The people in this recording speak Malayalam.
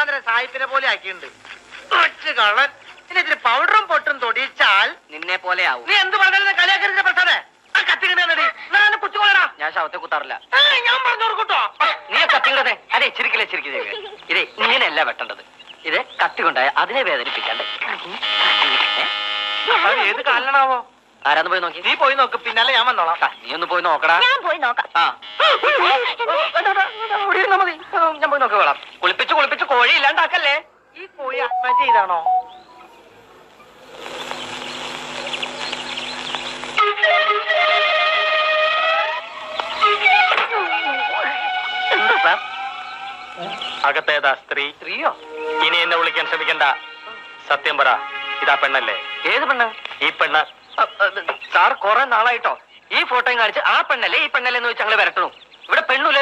ഒന്നാന്തര സായിപ്പിനെ പോലെ ആക്കിയിട്ടുണ്ട്. കള്ളൻ ഇനി ഇതിന് പൗഡറും പൊട്ടും തൊടിച്ചാൽ നിന്നെ പോലെ ആവും. നീ എന്ത് പറഞ്ഞാലും കളിയാക്കരുത് പ്രസാദേ. ആ കത്തിക്കണേ കുത്തിക്കോളാ. ഞാൻ ശവത്തെ കുത്താറില്ല. ഞാൻ പറഞ്ഞോർക്കൂട്ടോ. നീ കത്തിക്കണേ. അതെ ചിരിക്കില്ലേ ചിരിക്കില്ലേ. ഇതേ ഇങ്ങനെയല്ല വെട്ടേണ്ടത്. ഇത് കത്തി കൊണ്ടായ അതിനെ വേദനിപ്പിക്കാണ്ട്. ഏത് കാലനാവോ? ആരാന്ന് പോയി നോക്കി? നീ പോയി നോക്ക്, പിന്നാലെ ഞാൻ വന്നോളാം. നീ ഒന്ന് പോയി നോക്കടാ. ഞാൻ പോയി നോക്കാം. ആ ഇവിടെ ഇരുന്നാ മതി. ഞാൻ പോയി നോക്കി വേളാം. കുളിപ്പിച്ച് കോഴി ഇല്ലാണ്ടാക്കല്ലേ. ഈ കോഴി ആത്മഹത്യ ചെയ്താണോ? എന്താ സാർ? അകത്തേതാ സ്ത്രീ? സ്ത്രീയോ? ഇനി എന്നെ വിളിക്കാൻ ശ്രമിക്കണ്ട. സത്യം പറ, ഇതാ പെണ്ണല്ലേ? ഏത് പെണ്ണ്? ഈ പെണ്ണ്. സാർ കുറെ നാളായിട്ടോ ഈ ഫോട്ടോയും കാണിച്ച് ആ പെണ്ണല്ലേ ഈ പെണ്ണല്ലേ എന്ന് വെച്ച് ഞങ്ങള് വരട്ടണു. ഇവിടെ പെണ്ണുള്ള